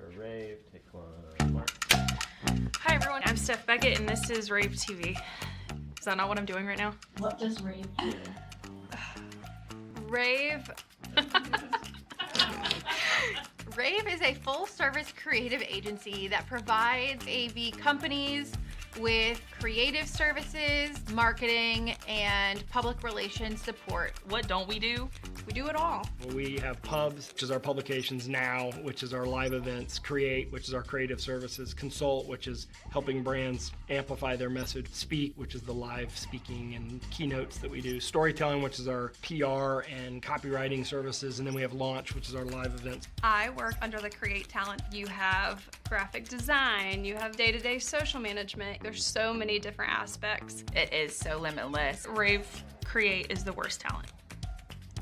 for rAVe. Take one, Mark. Hi everyone, I'm Steph Beckett and this is rAVe TV. Is that not what I'm doing right now? What does rAVe do? rAVe. rAVe is a full-service creative agency that provides AV companies with creative services, marketing, and public relations support. What don't we do? We do it all. We have Pubs, which is our publications now, which is our live events, Create, which is our creative services, Consult, which is helping brands amplify their message, Speak, which is the live speaking and keynotes that we do, Storytelling, which is our PR and copywriting services, and then we have Launch, which is our live events. I work under the Create talent. You have graphic design, you have day-to-day social management. There's so many different aspects. It is so limitless. rAVe Create is the worst talent.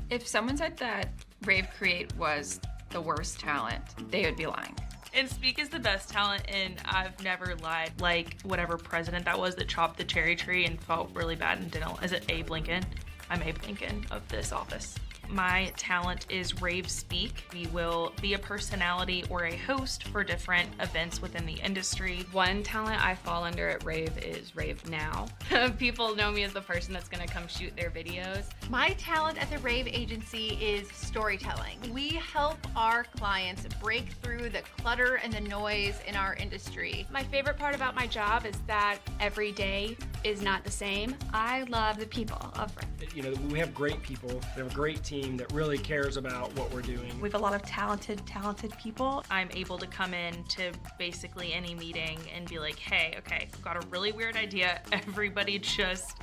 If someone said that rAVe Create was the worst talent, they would be lying. And Speak is the best talent, and I've never lied. Like whatever president that was that chopped the cherry tree and felt really bad and didn't. Is it Abe Lincoln? I'm Abe Lincoln of this office. My talent is rAVe Speak. We will be a personality or a host for different events within the industry. One talent I fall under at rAVe is rAVe Now. People know me as the person that's gonna come shoot their videos. My talent at the rAVe agency is storytelling. We help our clients break through the clutter and the noise in our industry. My favorite part about my job is that every day is not the same. I love the people of rAVe. You know, we have great people, we have a great team that really cares about what we're doing. We have a lot of talented people. I'm able to come in to basically any meeting and be like, hey, okay, I've got a really weird idea. Everybody just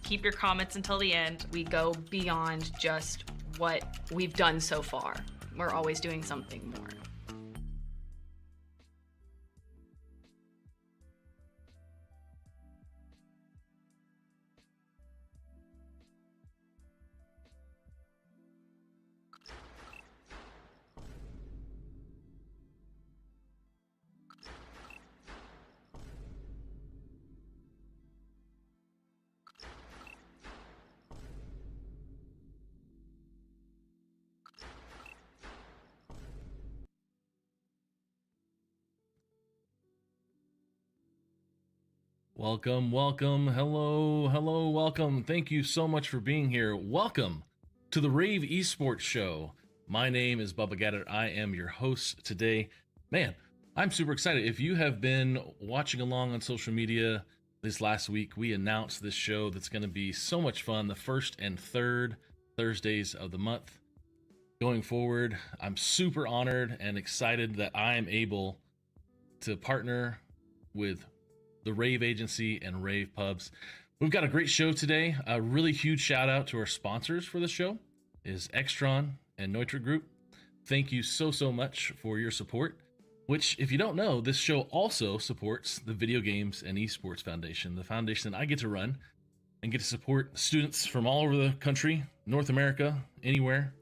keep your comments until the end. We go beyond just what we've done so far. We're always doing something more. Welcome, hello, welcome. Thank you so much for being here. Welcome to the rAVe Esports Show. My name is Bubba Gaedeert. I am your host today. Man, I'm super excited. If you have been watching along on social media this last week, we announced this show that's going to be so much fun, the first and third Thursdays of the month. Going forward, I'm super honored and excited that I am able to partner with the rAVe agency and rAVe Pubs. We've got a great show today. A really huge shout out to our sponsors for the show is Extron and Neutra Group. Thank you so much for your support, which if you don't know, this show also supports the Video Games and Esports Foundation, the foundation that I get to run and get to support students from all over the country, North America, anywhere,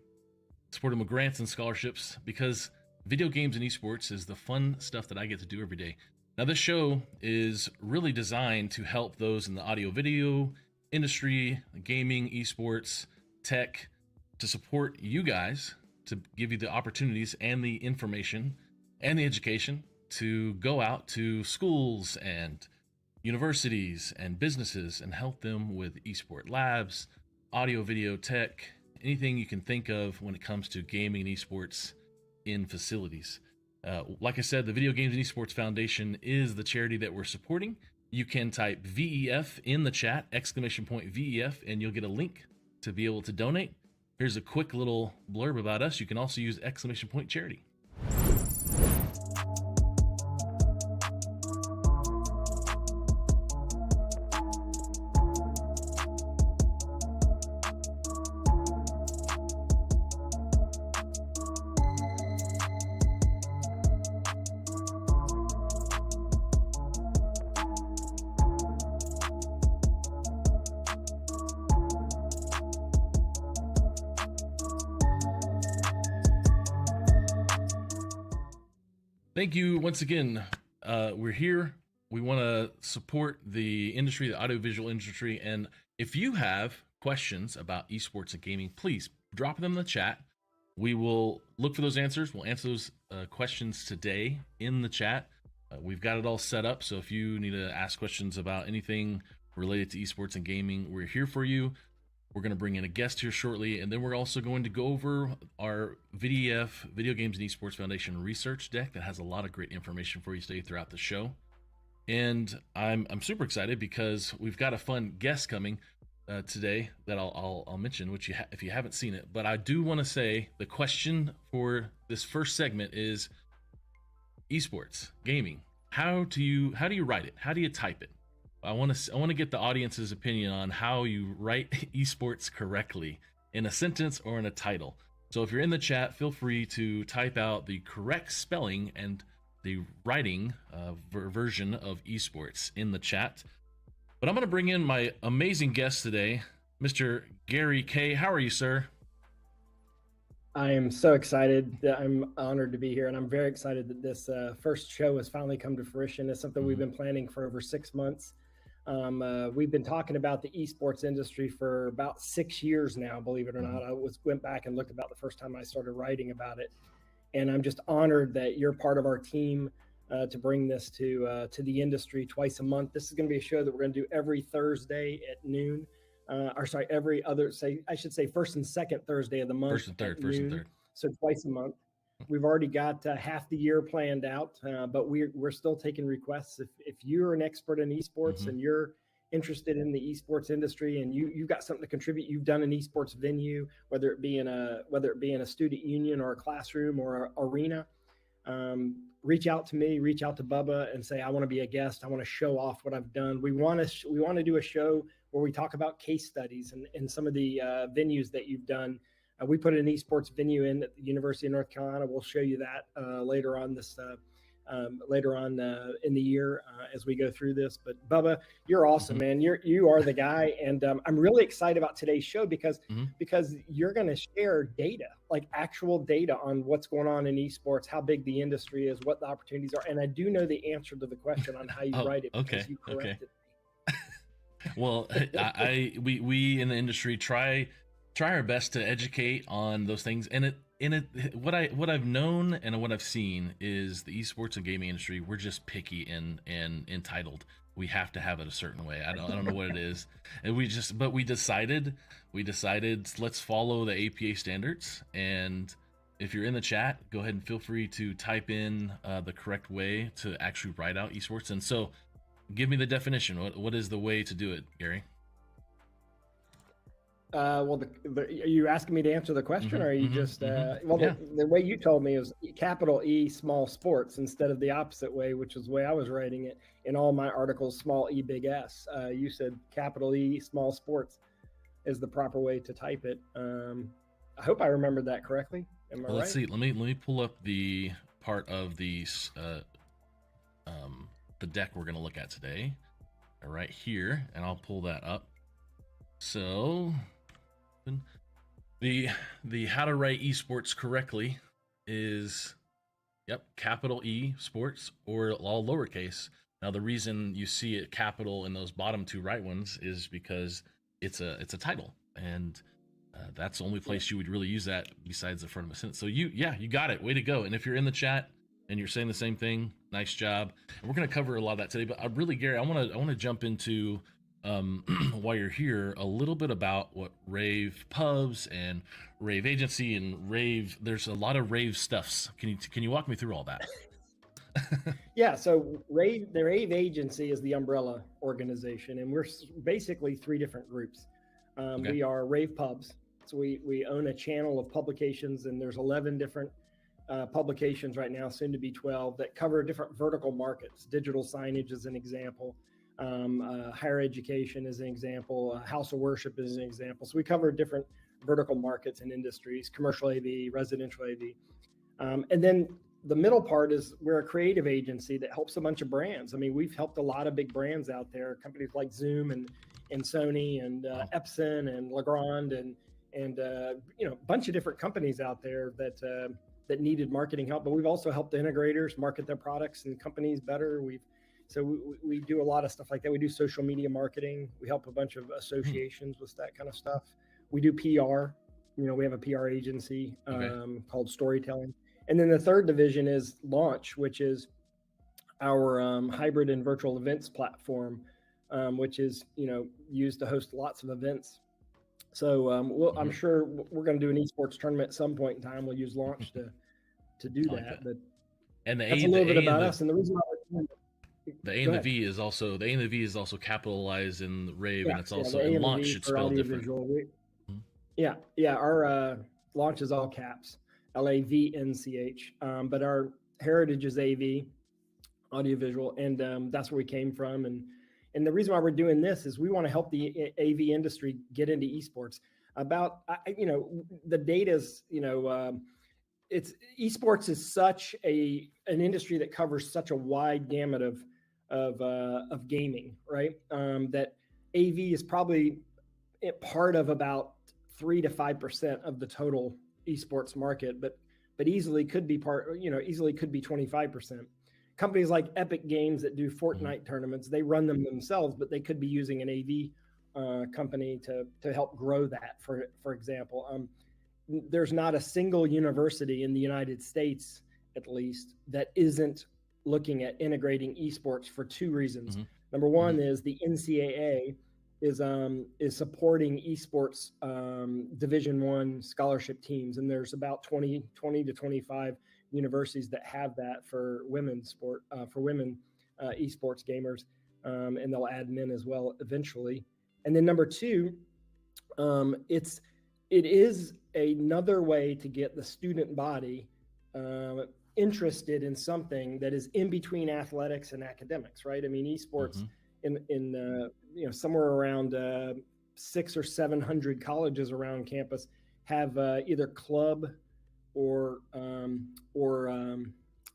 support them with grants and scholarships because video games and esports is the fun stuff that I get to do every day. Now, this show is really designed to help those in the audio-video industry, gaming, esports, tech, to support you guys, to give you the opportunities and the information and the education to go out to schools and universities and businesses and help them with esport labs, audio-video tech, anything you can think of when it comes to gaming and esports in facilities. Like I said, the Video Games and Esports Foundation is the charity that we're supporting. You can type VEF in the chat, !VEF, and you'll get a link to be able to donate. Here's a quick little blurb about us. You can also use !charity. Thank you once again. We're here. We want to support the industry, the audiovisual industry. And if you have questions about esports and gaming, please drop them in the chat. We will look for those answers. We'll answer those questions today in the chat. We've got it all set up, so if you need to ask questions about anything related to esports and gaming, we're here for you. We're going to bring in a guest here shortly, and then we're also going to go over our VDF, Video Games and Esports Foundation research deck that has a lot of great information for you today throughout the show. And I'm super excited because we've got a fun guest coming today that I'll mention, which if you haven't seen it. But I do want to say the question for this first segment is esports gaming. How do you write it? How do you type it? I want to get the audience's opinion on how you write esports correctly in a sentence or in a title. So if you're in the chat, feel free to type out the correct spelling and the writing version of esports in the chat. But I'm going to bring in my amazing guest today, Mr. Gary K. How are you, sir? I am so excited. I'm honored to be here, and I'm very excited that this first show has finally come to fruition. It's something we've been planning for over 6 months. We've been talking about the esports industry for about 6 years now, believe it or not. I went back and looked about the first time I started writing about it. And I'm just honored that you're part of our team to bring this to the industry twice a month. This is going to be a show that we're going to do every Thursday at noon. Every other, I should say first and second Thursday of the month. First and third. So twice a month. We've already got half the year planned out, but we're still taking requests. If you're an expert in esports and you're interested in the esports industry and you've got something to contribute, you've done an esports venue, whether it be in a student union or a classroom or an arena, reach out to me, reach out to Bubba and say, I want to be a guest. I want to show off what I've done. We want to do a show where we talk about case studies and some of the venues that you've done. We put an esports venue in at the University of North Carolina. We'll show you that later on in the year as we go through this. But Bubba, you're awesome, man. You are the guy, and I'm really excited about today's show because you're going to share data, like actual data on what's going on in esports, how big the industry is, what the opportunities are, and I do know the answer to the question on how you write it because you corrected me. Well, we in the industry try our best to educate on those things, and what I've known and what I've seen is the esports and gaming industry. We're just picky and entitled. We have to have it a certain way. I don't know what it is, and we decided let's follow the APA standards. And if you're in the chat, go ahead and feel free to type in the correct way to actually write out esports. And so, give me the definition. What is the way to do it, Gary? Well, are you asking me to answer the question, or are you just, the way you told me is capital E, small sports, instead of the opposite way, which is the way I was writing it in all my articles, small E, big S. You said capital E, small sports is the proper way to type it. I hope I remembered that correctly. Am I right? Let's see. Let me pull up the part of the deck we're going to look at today right here, and I'll pull that up. So the how to write esports correctly is capital E sports or all lowercase. Now the reason you see it capital in those bottom two right ones is because it's a title, and that's the only place you would really use that besides the front of a sentence. So you got it. Way to go. And if you're in the chat and you're saying the same thing, nice job. And we're going to cover a lot of that today, but Gary, I want to jump into while you're here a little bit about what rAVe pubs and rAVe agency and rAVe, there's a lot of rAVe stuffs. Can you walk me through all that? Yeah, so the rAVe agency is the umbrella organization, and we're basically three different groups. We are rAVe pubs, so we own a channel of publications, and there's 11 different publications right now, soon to be 12, that cover different vertical markets. Digital signage is an example. Higher education is an example. House of worship is an example. So we cover different vertical markets and industries, commercial AV, residential AV. And then the middle part is we're a creative agency that helps a bunch of brands. I mean, we've helped a lot of big brands out there, companies like Zoom and Sony and Epson and Legrand and a bunch of different companies out there that needed marketing help. But we've also helped the integrators market their products and companies better. So we do a lot of stuff like that. We do social media marketing. We help a bunch of associations with that kind of stuff. We do PR. we have a PR agency Okay. called Storytelling. And then the third division is Launch, which is our hybrid and virtual events platform, which is, used to host lots of events. So I'm sure we're going to do an esports tournament at some point in time. We'll use Launch to do I like that. that. But And the that's A, a little the bit A, about and us. And the reason why we're doing the A Go and the ahead. V is also capitalized in rAVe, Yeah, and it's yeah, also the A in and the Launch. V It's for spelled different. audiovisual. Mhm. Yeah. Our Launch is all caps, LAVNCH. But our heritage is AV, audiovisual, and that's where we came from. And the reason why we're doing this is we want to help the AV industry get into esports. The data's, it's esports is such an industry that covers such a wide gamut of gaming, right? That AV is probably part of about 3 to 5% of the total esports market, but easily could be easily could be 25%. Companies like Epic Games that do Fortnite tournaments, they run them themselves, but they could be using an AV company to help grow that. For example, there's not a single university in the United States, at least, that isn't looking at integrating esports for two reasons. Number one is the NCAA is supporting esports Division I scholarship teams, and there's about 20 to 25 universities that have that for women's sport, for women esports gamers, and they'll add men as well eventually. And then number two, it is another way to get the student body interested in something that is in between athletics and academics, right? I mean, esports in somewhere around 600 or 700 colleges around campus have either club or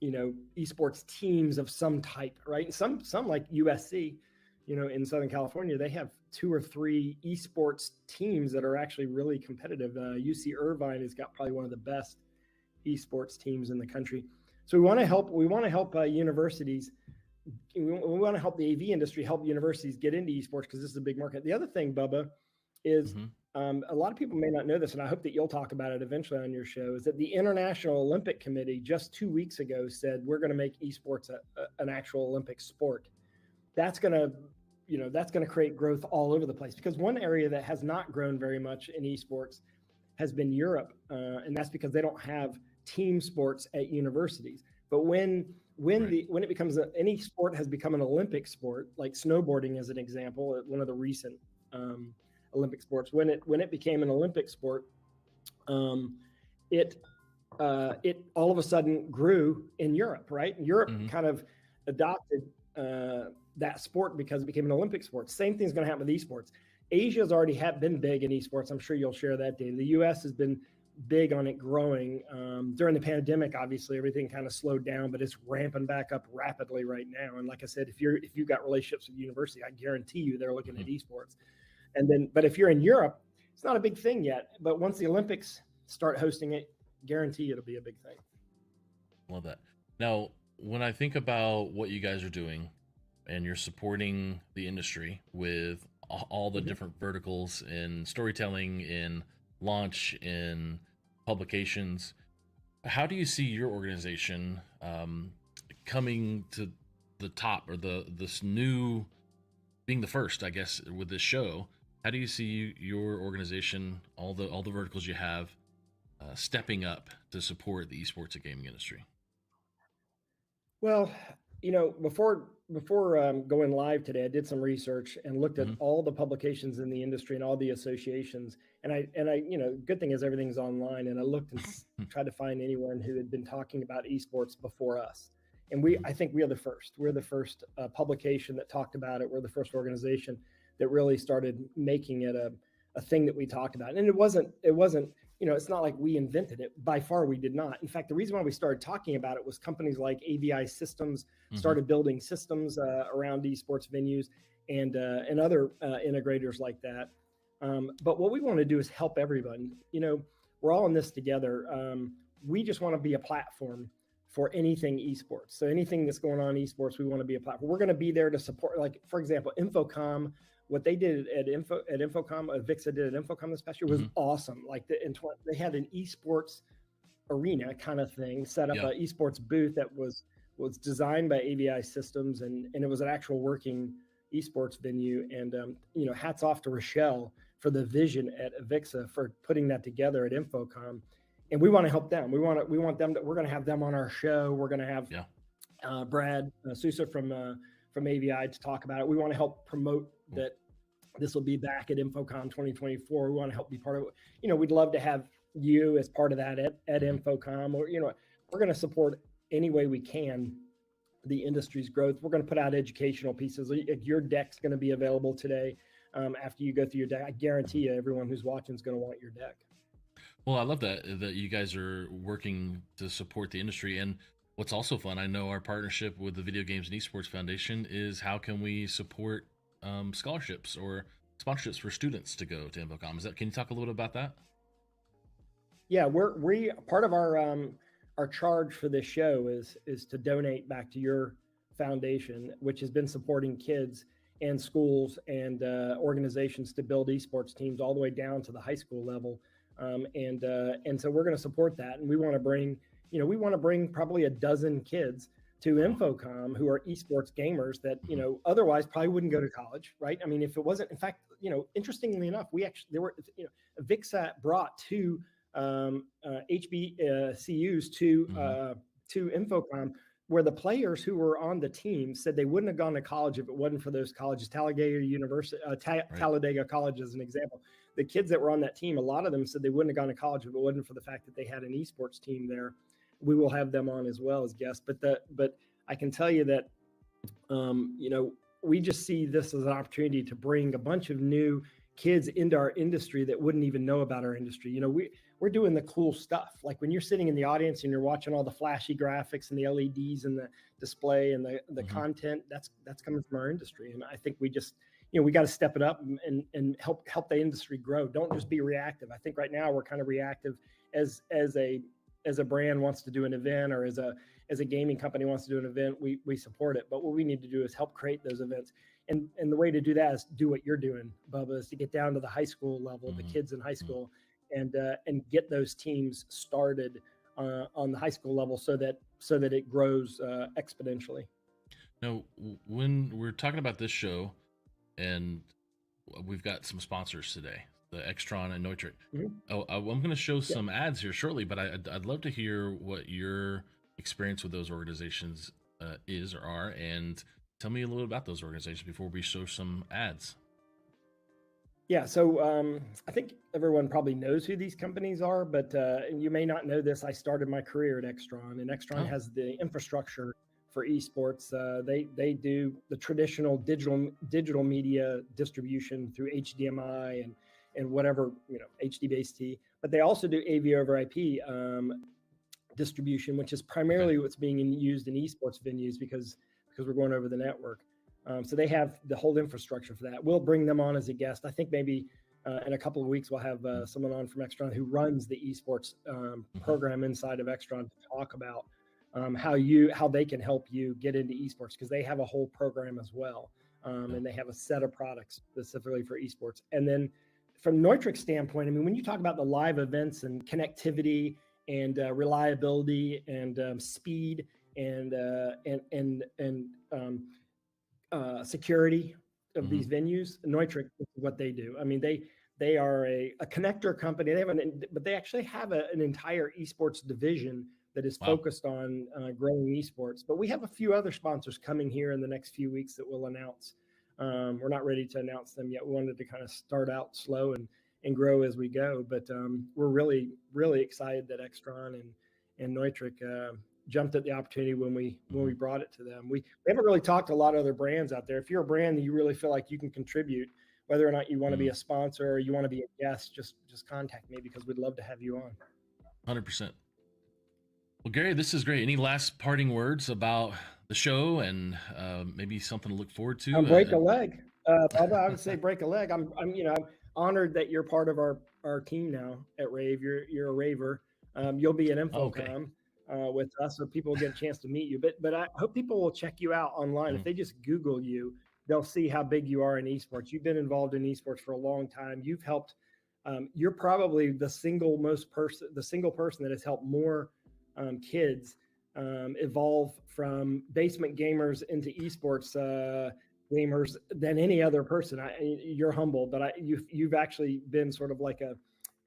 esports teams of some type, right? And some like USC, in Southern California, they have 2 or 3 esports teams that are actually really competitive. UC Irvine has got probably one of the best esports teams in the country. So we want to help universities. We want to help the AV industry, help universities get into esports, because this is a big market. The other thing, Bubba, is a lot of people may not know this, and I hope that you'll talk about it eventually on your show, is that the International Olympic Committee just 2 weeks ago said we're going to make esports an actual Olympic sport. That's going to create growth all over the place, because one area that has not grown very much in esports has been Europe, and that's because they don't have team sports at universities. But when it becomes any sport has become an Olympic sport, like snowboarding as an example, one of the recent Olympic sports, when it became an Olympic sport, it all of a sudden grew in Europe, right? Europe kind of adopted that sport because it became an Olympic sport. Same thing's going to happen with esports. Asia's already been big in esports. I'm sure you'll share that data. The US has been big on it growing. During the pandemic, obviously everything kind of slowed down, but it's ramping back up rapidly right now. And like I said, if you've got relationships with the university, I guarantee you they're looking at esports. But if you're in Europe, it's not a big thing yet. But once the Olympics start hosting it, guarantee it'll be a big thing. Love that. Now, when I think about what you guys are doing, and you're supporting the industry with all the different verticals in storytelling, in launch, in publications, how do you see your organization coming to the top, or this new being the first, I guess, with this show? How do you see your organization, all the verticals you have, stepping up to support the esports and gaming industry? Well, before going live today, I did some research and looked at all the publications in the industry and all the associations. And I, good thing is everything's online. And I looked and tried to find anyone who had been talking about esports before us. And I think we are the first. We're the first publication that talked about it. We're the first organization that really started making it a thing that we talked about. And it wasn't. It's not like we invented it. By far, we did not. In fact, the reason why we started talking about it was companies like AVI Systems started building systems around esports venues, and other integrators like that. But what we want to do is help everyone. We're all in this together. We just want to be a platform for anything esports. So anything that's going on in esports, we want to be a platform. We're going to be there to support. Like, for example, Infocom what they did at Infocom, Vixa did at Infocom this past year was awesome. Like they had an esports arena kind of thing, set up an esports booth that was designed by AVI Systems, and it was an actual working esports venue. And hats off to Rochelle for the vision at Vixa for putting that together at Infocom. And we want to help them. We want them we're going to have them on our show. We're going to have Brad Sousa from AVI to talk about it. We want to help promote that this will be back at Infocom 2024. We want to help be part of it. We'd love to have you as part of that at Infocom, or, we're going to support any way we can the industry's growth. We're going to put out educational pieces. Your deck's going to be available today. After you go through your deck, I guarantee you everyone who's watching is going to want your deck. Well, I love that you guys are working to support the industry. And what's also fun, I know our partnership with the Video Games and Esports Foundation is how can we support scholarships or sponsorships for students to go to Infocom. Can you talk a little bit about that? Yeah, we part of our charge for this show is to donate back to your foundation, which has been supporting kids and schools and organizations to build esports teams all the way down to the high school level. And so we're going to support that, and we want to bring probably a dozen kids to Infocom who are esports gamers that otherwise probably wouldn't go to college, right? I mean, if it wasn't, in fact, interestingly enough, Vixa brought two HBCUs to Infocom, where the players who were on the team said they wouldn't have gone to college if it wasn't for those colleges. Talladega University, Talladega College as an example. The kids that were on that team, a lot of them said they wouldn't have gone to college if it wasn't for the fact that they had an esports team there. We will have them on as well as guests, but I can tell you that we just see this as an opportunity to bring a bunch of new kids into our industry that wouldn't even know about our industry. We're doing the cool stuff. Like when you're sitting in the audience and you're watching all the flashy graphics and the LEDs and the display and the content, that's coming from our industry. And I think we just, we got to step it up and help the industry grow. Don't just be reactive. I think right now we're kind of reactive as a brand wants to do an event, or as a gaming company wants to do an event, we support it. But what we need to do is help create those events. And the way to do that is do what you're doing, Bubba, is to get down to the high school level, the kids in high school, and get those teams started on the high school level so that it grows exponentially. Now, when we're talking about this show, and we've got some sponsors today, the Extron and Neutrik. I'm going to show some ads here shortly, but I'd love to hear what your experience with those organizations is or are, and tell me a little about those organizations before we show some ads. Yeah, so I think everyone probably knows who these companies are, but you may not know this. I started my career at Extron, and Extron has the infrastructure for esports. They do the traditional digital media distribution through HDMI and whatever, HD-based, but they also do AV over IP distribution, which is primarily what's being used in esports venues because we're going over the network. So they have the whole infrastructure for that. We'll bring them on as a guest. I think maybe in a couple of weeks we'll have someone on from Extron who runs the esports program inside of Extron to talk about how they can help you get into esports, because they have a whole program as well, and they have a set of products specifically for esports. And then from Neutrik's standpoint, I mean, when you talk about the live events and connectivity and reliability and speed and security of these venues, Neutrik is what they do. I mean, they are a connector company. But they actually have an entire esports division that is focused on growing esports. But we have a few other sponsors coming here in the next few weeks that we'll announce. We're not ready to announce them yet. We wanted to kind of start out slow and grow as we go. But we're really, really excited that Extron and Neutrik jumped at the opportunity when we brought it to them. We haven't really talked to a lot of other brands out there. If you're a brand that you really feel like you can contribute, whether or not you want to be a sponsor or you want to be a guest, just contact me, because we'd love to have you on. 100%. Well, Gary, this is great. Any last parting words about the show and maybe something to look forward to? Break a leg. I would say break a leg. I'm honored that you're part of our team now at rAVe. You're a raver. You'll be an Infocom with us, so people will get a chance to meet you. But I hope people will check you out online. If they just Google you, they'll see how big you are in esports. You've been involved in esports for a long time. You've helped. You're probably the single person that has helped more kids evolve from basement gamers into esports gamers than any other person. You're humble, but you've actually been sort of like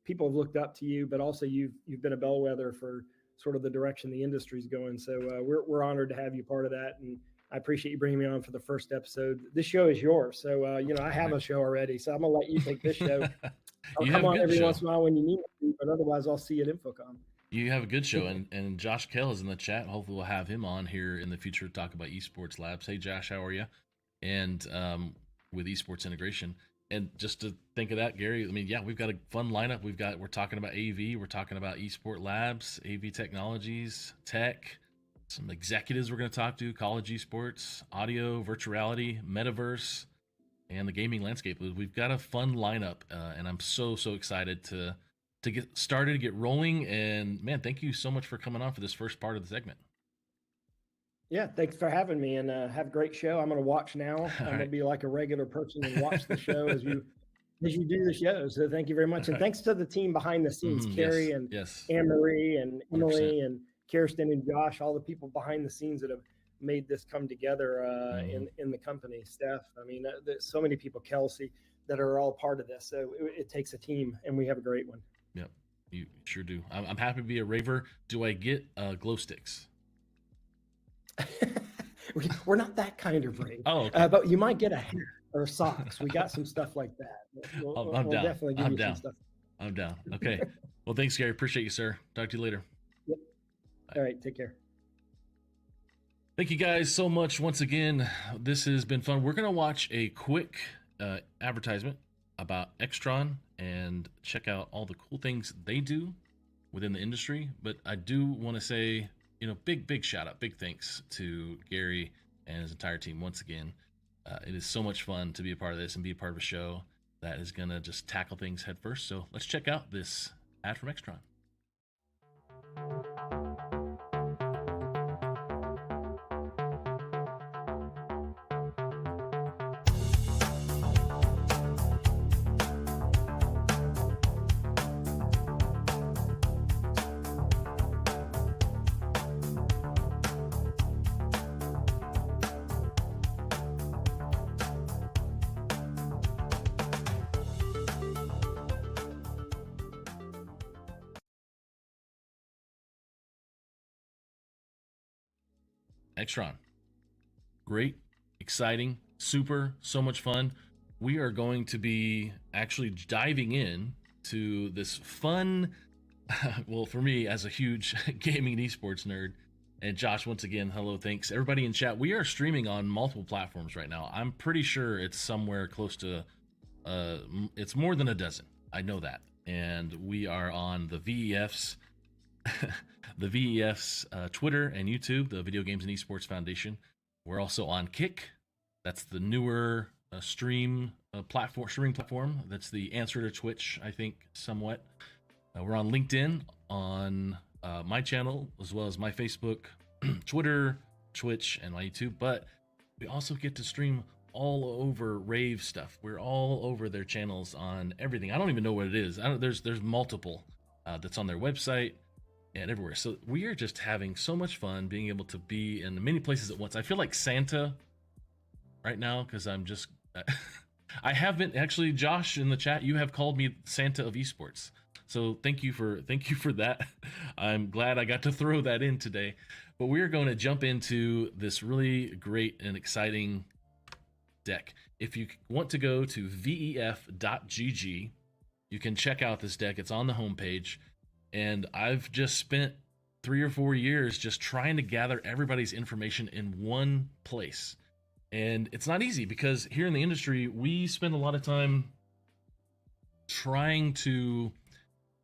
people have looked up to you, but also you've been a bellwether for sort of the direction the industry's going. So we're honored to have you part of that, and I appreciate you bringing me on for the first episode. This show is yours, so I have a show already, so I'm gonna let you take this show. I'll come on every once in a while when you need me, but otherwise I'll see you at InfoComm. You have a good show, and Josh Kell is in the chat. Hopefully we'll have him on here in the future to talk about Esports Labs. Hey Josh, how are you? And with esports integration. And just to think of that, Gary, I mean, yeah, we've got a fun lineup. We're talking about AV, we're talking about Esport Labs, AV Technologies, tech, some executives we're going to talk to, college esports, audio, virtual reality, metaverse, and the gaming landscape. We've got a fun lineup, and I'm so excited to get started, to get rolling. And man, thank you so much for coming on for this first part of the segment. Yeah, thanks for having me, and have a great show. I'm going to watch now. I'm going to be like a regular person and watch the show as you do the show. So thank you very much. And thanks to the team behind the scenes, Carrie and Anne-Marie and Emily 100%. And Kirsten and Josh, all the people behind the scenes that have made this come together in the company. Steph, I mean, there's so many people, Kelsey, that are all part of this. So it takes a team, and we have a great one. Yep, you sure do. I'm happy to be a raver. Do I get glow sticks? We're not that kind of brave. Oh, okay. But you might get a hat or socks. We got some stuff like that. We'll down. Definitely give I'm you down. some stuff. I'm down. Okay. Well, thanks, Gary. Appreciate you, sir. Talk to you later. Yep. All right. Take care. Thank you guys so much once again. This has been fun. We're going to watch a quick advertisement about Extron and check out all the cool things they do within the industry. But I do want to say, big shout out, big thanks to Gary and his entire team once again. It is so much fun to be a part of this and be a part of a show that is going to just tackle things head first. So let's check out this ad from Extron. Extron. Great, exciting, so much fun. We are going to be actually diving in to this fun, well, for me as a huge gaming and esports nerd, and Josh, once again, hello, thanks. Everybody in chat, we are streaming on multiple platforms right now. I'm pretty sure it's somewhere close to, it's more than a dozen. I know that. And we are on the VEF's the VEF's Twitter and YouTube, the Video Games and Esports Foundation. We're also on Kick. That's the newer streaming platform. That's the answer to Twitch, I think, somewhat. We're on LinkedIn, on my channel, as well as my Facebook, Twitter, Twitch, and my YouTube. But we also get to stream all over rAVe stuff. We're all over their channels on everything. I don't even know what it is. There's multiple that's on their website and everywhere. So we are just having so much fun being able to be in many places at once. I feel like Santa right now because I'm just I have been actually, Josh, in the chat, you have called me Santa of esports. So thank you for that. I'm glad I got to throw that in today. But we are going to jump into this really great and exciting deck. If you want to go to vef.gg, you can check out this deck. It's on the homepage. And I've just spent 3 or 4 years just trying to gather everybody's information in one place. And it's not easy because here in the industry, we spend a lot of time trying to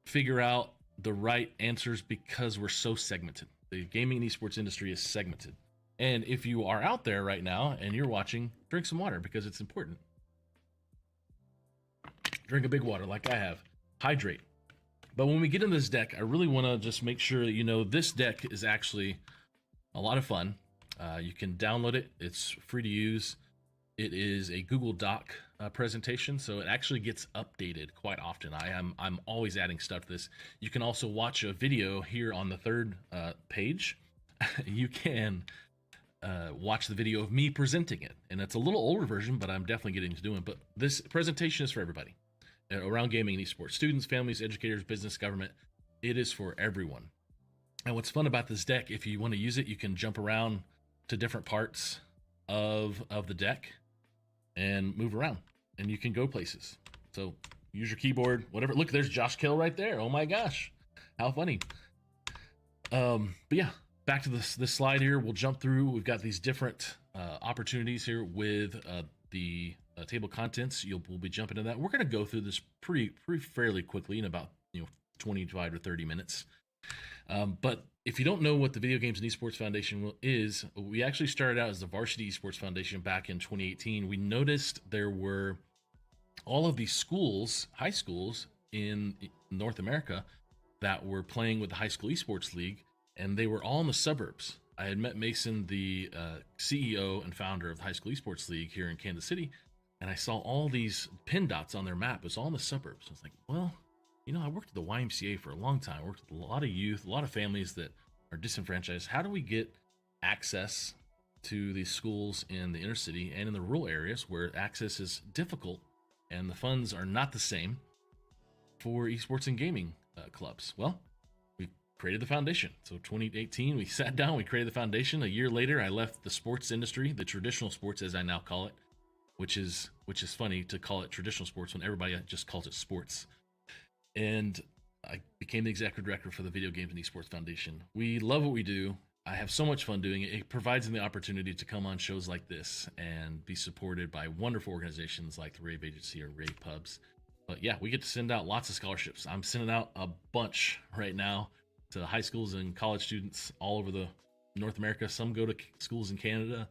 figure out the right answers because we're so segmented. The gaming and esports industry is segmented. And if you are out there right now and you're watching, drink some water because it's important. Drink a big water like I have. Hydrate. But when we get in this deck, I really want to just make sure that you know this deck is actually a lot of fun. You can download it. It's free to use. It is a Google Doc presentation, so it actually gets updated quite often. I'm always adding stuff to this. You can also watch a video here on the third page. You can watch the video of me presenting it, and it's a little older version, but I'm definitely getting to doing it. But this presentation is for everybody around gaming and esports: students, families, educators, business, government. It is for everyone. And what's fun about this deck, if you want to use it, you can jump around to different parts of the deck and move around, and you can go places. So use your keyboard, whatever. Look, there's Josh Kell right there. Oh my gosh, how funny. But yeah, back to this slide here. We'll jump through. We've got these different opportunities here with the table contents. We'll be jumping into that. We're going to go through this pretty fairly quickly in about 25 to 30 minutes. But if you don't know what the Video Games and Esports Foundation is, we actually started out as the Varsity Esports Foundation back in 2018. We noticed there were all of these schools, high schools in North America, that were playing with the High School Esports League, and they were all in the suburbs. I had met Mason, the CEO and founder of the High School Esports League here in Kansas City, and I saw all these pin dots on their map. It was all in the suburbs. I was like, well, I worked at the YMCA for a long time. I worked with a lot of youth, a lot of families that are disenfranchised. How do we get access to these schools in the inner city and in the rural areas where access is difficult and the funds are not the same for esports and gaming clubs? Well, we created the foundation. So 2018, we sat down, we created the foundation. A year later, I left the sports industry, the traditional sports as I now call it, which is funny to call it traditional sports when everybody just calls it sports. And I became the executive director for the Video Games and Esports Foundation. We love what we do. I have so much fun doing it. It provides me the opportunity to come on shows like this and be supported by wonderful organizations like the rAVe Agency or rAVe Pubs. But yeah, we get to send out lots of scholarships. I'm sending out a bunch right now to high schools and college students all over the North America. Some go to schools in Canada.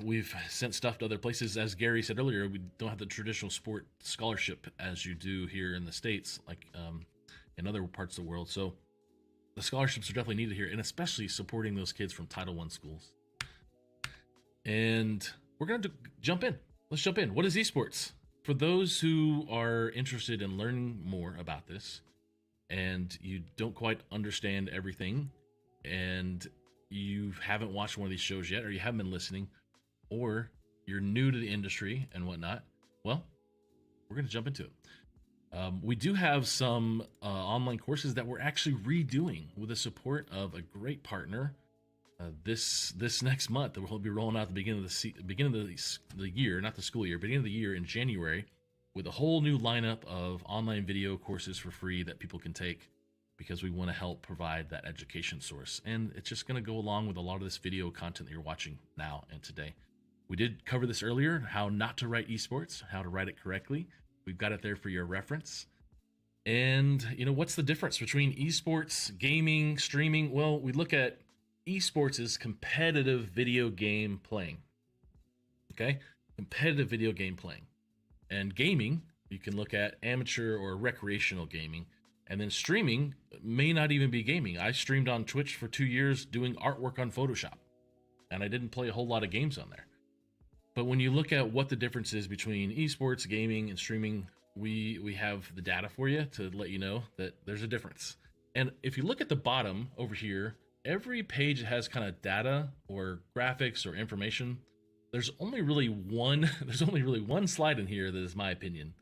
We've sent stuff to other places. As Gary said earlier, we don't have the traditional sport scholarship as you do here in the States, like in other parts of the world. So the scholarships are definitely needed here, and especially supporting those kids from Title I schools. And we're going to jump in. Let's jump in. What is esports? For those who are interested in learning more about this and you don't quite understand everything, and you haven't watched one of these shows yet, or you haven't been listening, or you're new to the industry and whatnot, well, we're going to jump into it. We do have some online courses that we're actually redoing with the support of a great partner. This next month, that we'll be rolling out at the beginning of the year, not the school year, beginning of the year in January, with a whole new lineup of online video courses for free that people can take, because we want to help provide that education source. And it's just going to go along with a lot of this video content that you're watching now and today. We did cover this earlier, how not to write esports, how to write it correctly. We've got it there for your reference. And what's the difference between esports, gaming, streaming? Well, we look at esports as competitive video game playing. Okay? Competitive video game playing. And gaming, you can look at amateur or recreational gaming. And then streaming may not even be gaming. I streamed on Twitch for 2 years doing artwork on Photoshop, and I didn't play a whole lot of games on there. But when you look at what the difference is between esports, gaming, and streaming, we have the data for you to let you know that there's a difference. And if you look at the bottom over here, every page has kind of data or graphics or information. There's only really one slide in here that is my opinion.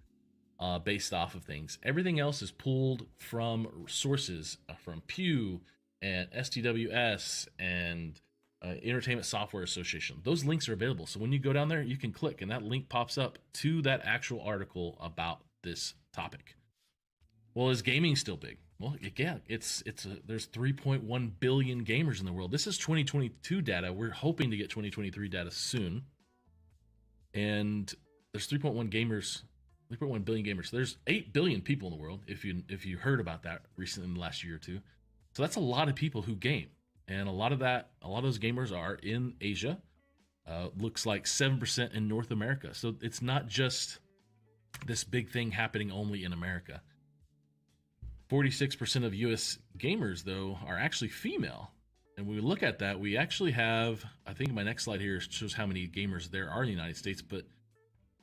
Based off of things. Everything else is pulled from sources from Pew and STWS and Entertainment Software Association. Those links are available. So when you go down there, you can click and that link pops up to that actual article about this topic. Well, is gaming still big? Well, yeah, there's 3.1 billion gamers in the world. This is 2022 data. We're hoping to get 2023 data soon. And there's 3.1 billion gamers. There's 8 billion people in the world, if you heard about that recently in the last year or two. So that's a lot of people who game. And a lot of those gamers are in Asia. Looks like 7% in North America. So it's not just this big thing happening only in America. 46% of US gamers, though, are actually female. And when we look at that, we actually have, I think my next slide here shows how many gamers there are in the United States, but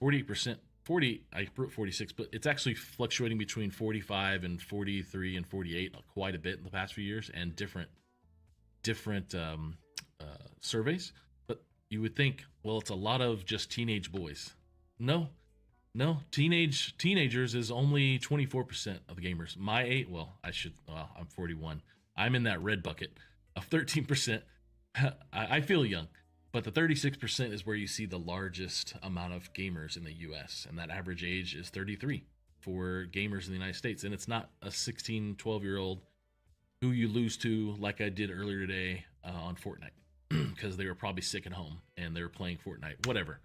48%, 40, I wrote 46, but it's actually fluctuating between 45 and 43 and 48 quite a bit in the past few years, and different surveys. But you would think, well, it's a lot of just teenage boys. No, teenagers is only 24% of the gamers. My age, I'm 41. I'm in that red bucket of 13%. I feel young, but the 36% is where you see the largest amount of gamers in the US, and that average age is 33 for gamers in the United States. And it's not a 16, 12-year-old who you lose to like I did earlier today on Fortnite, because they were probably sick at home and they were playing Fortnite, whatever.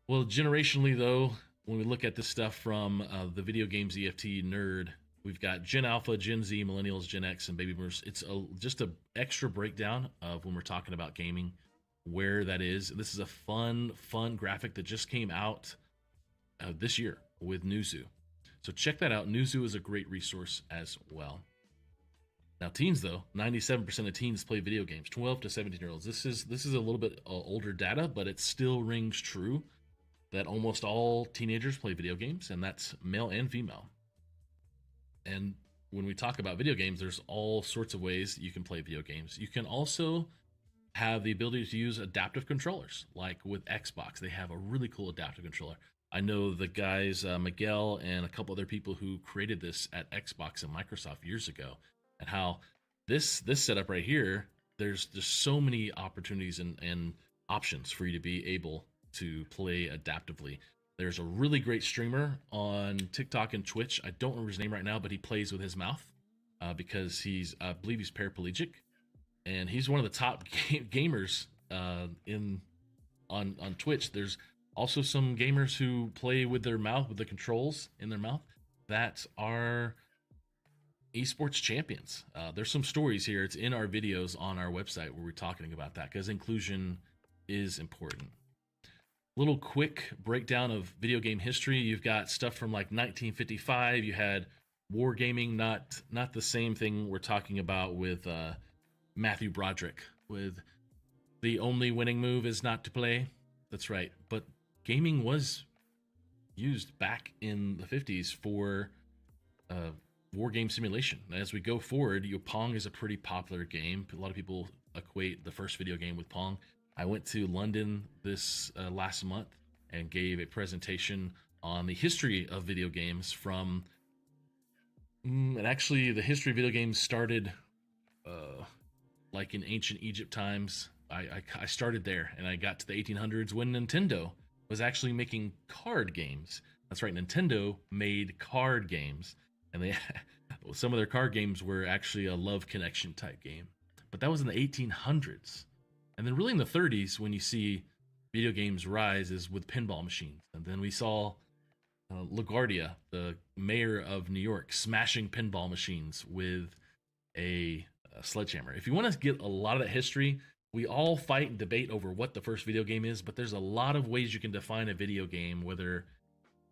Well, generationally though, when we look at this stuff from the Video Games EFT nerd, we've got Gen Alpha, Gen Z, Millennials, Gen X, and Baby Boomers. It's just an extra breakdown of when we're talking about gaming, where that is. This is a fun graphic that just came out this year with Newzoo. So check that out. Newzoo is a great resource as well. Now teens though, 97% of teens play video games, 12 to 17-year-olds. This is a little bit older data, but it still rings true that almost all teenagers play video games, and that's male and female. And when we talk about video games, there's all sorts of ways you can play video games. You can also have the ability to use adaptive controllers, like with Xbox. They have a really cool adaptive controller. I know the guys, Miguel and a couple other people who created this at Xbox and Microsoft years ago, and how this setup right here, there's just so many opportunities and options for you to be able to play adaptively. There's a really great streamer on TikTok and Twitch. I don't remember his name right now, but he plays with his mouth because I believe he's paraplegic, and he's one of the top gamers on Twitch. There's also some gamers who play with their mouth, with the controls in their mouth, that are esports champions. There's some stories here. It's in our videos on our website where we're talking about that, because inclusion is important. Little quick breakdown of video game history. You've got stuff from like 1955. You had wargaming, not the same thing we're talking about with Matthew Broderick, with the only winning move is not to play. That's right. But gaming was used back in the 50s for war game simulation. As we go forward, Pong is a pretty popular game. A lot of people equate the first video game with Pong. I went to London this last month and gave a presentation on the history of video games from, and actually the history of video games started like in ancient Egypt times. I started there, and I got to the 1800s when Nintendo was actually making card games. That's right, Nintendo made card games, and they some of their card games were actually a love connection type game. But that was in the 1800s. And then really in the 30s, when you see video games rise, is with pinball machines. And then we saw LaGuardia, the mayor of New York, smashing pinball machines with a sledgehammer. If you want to get a lot of that history, we all fight and debate over what the first video game is, but there's a lot of ways you can define a video game, whether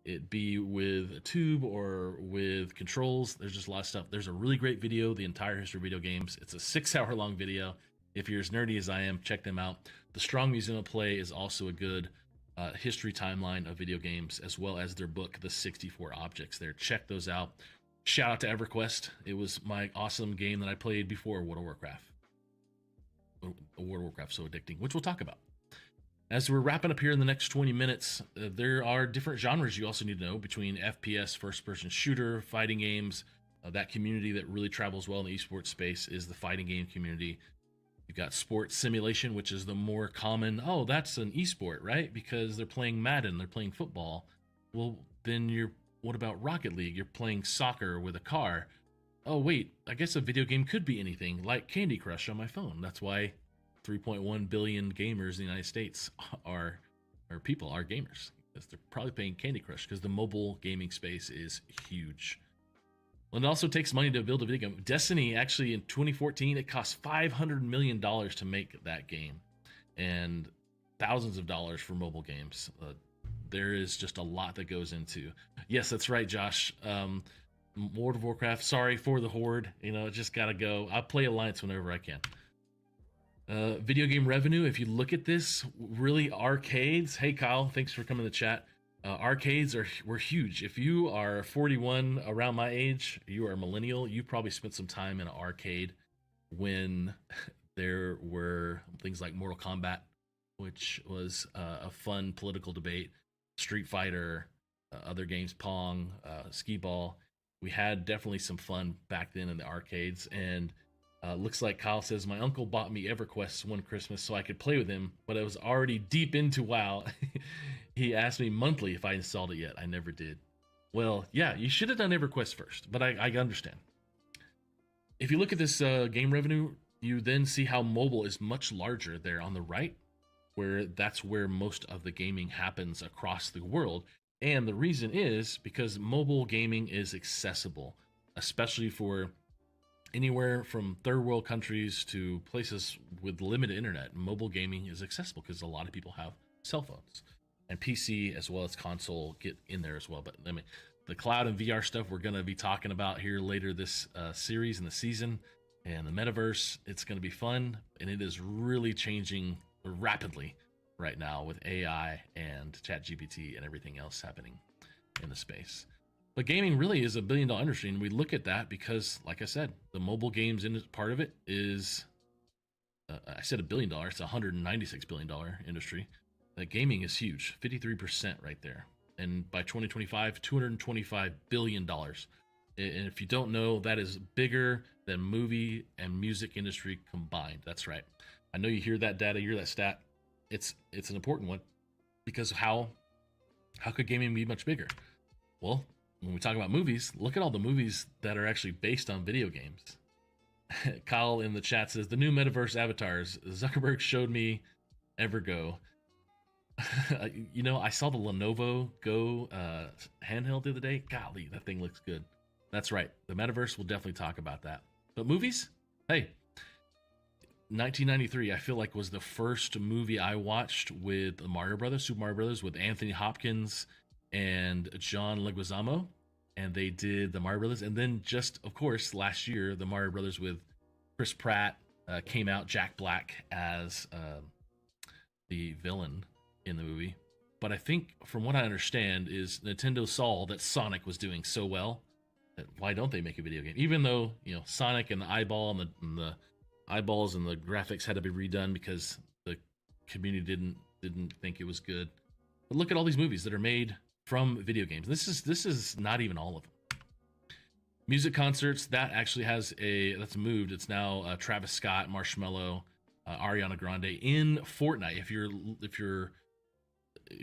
it be with a tube or with controls. There's just a lot of stuff. There's a really great video, The Entire History of Video Games. It's a 6-hour-long video. If you're as nerdy as I am, check them out. The Strong Museum of Play is also a good history timeline of video games, as well as their book, The 64 Objects there. Check those out. Shout out to EverQuest. It was my awesome game that I played before World of Warcraft. World of Warcraft, so addicting, which we'll talk about. As we're wrapping up here in the next 20 minutes, there are different genres you also need to know between FPS, first-person shooter, fighting games. That community that really travels well in the esports space is the fighting game community. You've got sports simulation, which is the more common, oh, that's an esport, right? Because they're playing Madden, they're playing football. Well, then what about Rocket League? You're playing soccer with a car. Oh, wait, I guess a video game could be anything, like Candy Crush on my phone. That's why 3.1 billion gamers in the United States are gamers. Because they're probably playing Candy Crush, because the mobile gaming space is huge. Well, it also takes money to build a video game. Destiny, actually, in 2014, it cost $500 million to make that game, and thousands of dollars for mobile games. There is just a lot that goes into. Yes, that's right, Josh. World of Warcraft, sorry for the horde. Just gotta go. I'll play Alliance whenever I can. Video game revenue, if you look at this, really arcades. Hey Kyle, thanks for coming to the chat. Arcades were huge. If you are 41, around my age, you are a millennial, you probably spent some time in an arcade when there were things like Mortal Kombat, which was a fun political debate, Street Fighter, other games, Pong, Skee Ball. We had definitely some fun back then in the arcades, and looks like Kyle says, my uncle bought me EverQuest one Christmas so I could play with him, but I was already deep into WoW. He asked me monthly if I installed it yet. I never did. Well, yeah, you should have done EverQuest first, but I understand. If you look at this game revenue, you then see how mobile is much larger there on the right, where that's where most of the gaming happens across the world. And the reason is because mobile gaming is accessible, especially for anywhere from third world countries to places with limited internet. Mobile gaming is accessible because a lot of people have cell phones, and PC as well as console get in there as well. But I mean, the cloud and VR stuff we're going to be talking about here later this series and the season, and the metaverse, it's going to be fun, and it is really changing rapidly right now with AI and ChatGPT and everything else happening in the space. But gaming really is a $1 billion industry, and we look at that because, like I said, the mobile games in part of it is, I said $1 billion, it's a $196 billion industry. Gaming is huge, 53% right there. And by 2025, $225 billion. And if you don't know, that is bigger than movie and music industry combined. That's right. I know you hear that data, you hear that stat. It's an important one, because how could gaming be much bigger? Well, when we talk about movies, look at all the movies that are actually based on video games. Kyle in the chat says, the new metaverse avatars, Zuckerberg showed me Evergo. You know, I saw the Lenovo Go handheld the other day. Golly, that thing looks good. That's right. The metaverse, will definitely talk about that. But movies? Hey, 1993, I feel like, was the first movie I watched with the Mario Brothers, Super Mario Brothers, with Anthony Hopkins and John Leguizamo, and they did the Mario Brothers. And then just, of course, last year, the Mario Brothers with Chris Pratt came out, Jack Black as the villain in the movie. But I think, from what I understand, is Nintendo saw that Sonic was doing so well that why don't they make a video game? Even though, you know, Sonic and the eyeball and the eyeballs and the graphics had to be redone because the community didn't think it was good. But look at all these movies that are made from video games. This is not even all of them. Music concerts, that actually that's moved. It's now Travis Scott, Marshmello, Ariana Grande in Fortnite. If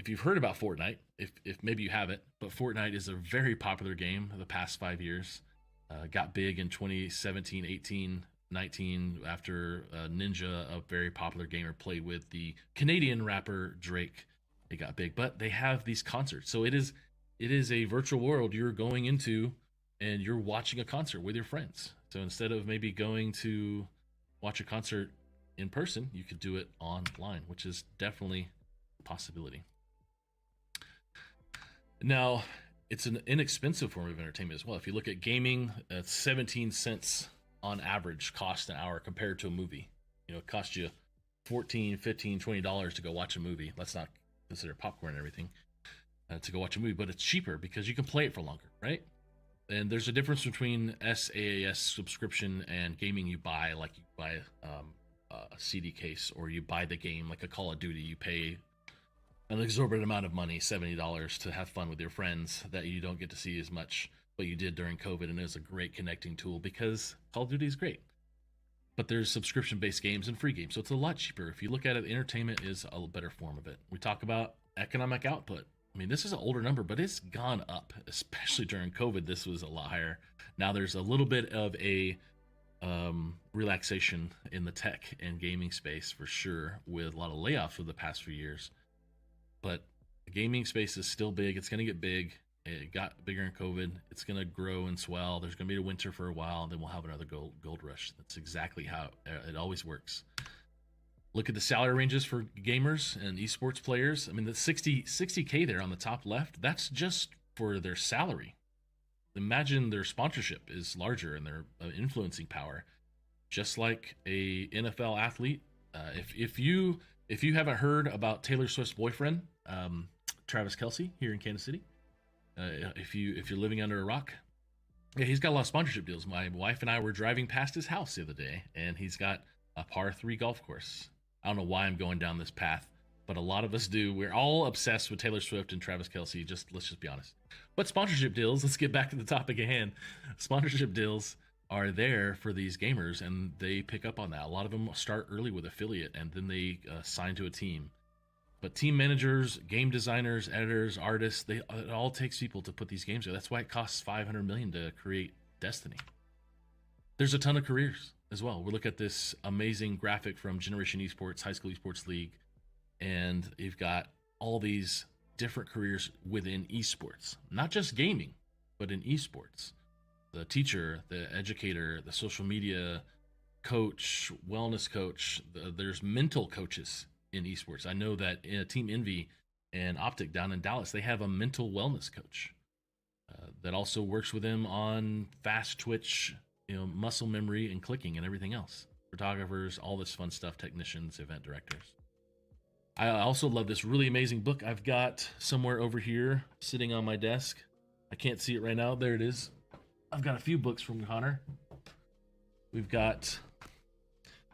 you've heard about Fortnite, if maybe you haven't, but Fortnite is a very popular game the past 5 years. Got big in 2017, 18, 19 after Ninja, a very popular gamer, played with the Canadian rapper Drake. They got big, but they have these concerts. So it is a virtual world you're going into, and you're watching a concert with your friends. So instead of maybe going to watch a concert in person, you could do it online, which is definitely a possibility. Now, it's an inexpensive form of entertainment as well. If you look at gaming, 17 cents on average cost an hour compared to a movie. You know, it costs you $14, $15, $20 to go watch a movie. Let's not consider popcorn and everything to go watch a movie, but it's cheaper because you can play it for longer, right? And there's a difference between SaaS subscription and gaming you buy, like you buy a CD case, or you buy the game like a Call of Duty. You pay an exorbitant amount of money, $70, to have fun with your friends that you don't get to see as much, but you did during COVID, and it was a great connecting tool because Call of Duty is great. But there's subscription-based games and free games, so it's a lot cheaper. If you look at it, entertainment is a better form of it. We talk about economic output. I mean, this is an older number, but it's gone up, especially during COVID. This was a lot higher. Now there's a little bit of a relaxation in the tech and gaming space for sure, with a lot of layoffs for the past few years. But the gaming space is still big. It's going to get big. It got bigger in COVID. It's going to grow and swell. There's going to be a winter for a while, and then we'll have another gold rush. That's exactly how it always works. Look at the salary ranges for gamers and esports players. I mean, the 60K there on the top left, that's just for their salary. Imagine their sponsorship is larger and their influencing power. Just like a NFL athlete, If you haven't heard about Taylor Swift's boyfriend, Travis Kelce, here in Kansas City, if you're living under a rock, yeah, he's got a lot of sponsorship deals. My wife and I were driving past his house the other day, and he's got a par 3 golf course. I don't know why I'm going down this path, but a lot of us do. We're all obsessed with Taylor Swift and Travis Kelce. Let's just be honest. But sponsorship deals, let's get back to the topic at hand. Sponsorship deals are there for these gamers, and they pick up on that. A lot of them start early with affiliate, and then they sign to a team. But team managers, game designers, editors, artists, it all takes people to put these games together. That's why it costs $500 million to create Destiny. There's a ton of careers as well. We look at this amazing graphic from Generation Esports, High School Esports League, and you've got all these different careers within esports, not just gaming, but in esports. The teacher, the educator, the social media coach, wellness coach, there's mental coaches in esports. I know that in Team Envy and Optic down in Dallas, they have a mental wellness coach that also works with them on fast twitch, muscle memory and clicking and everything else. Photographers, all this fun stuff, technicians, event directors. I also love this really amazing book I've got somewhere over here sitting on my desk. I can't see it right now. There it is. I've got a few books from Connor. We've got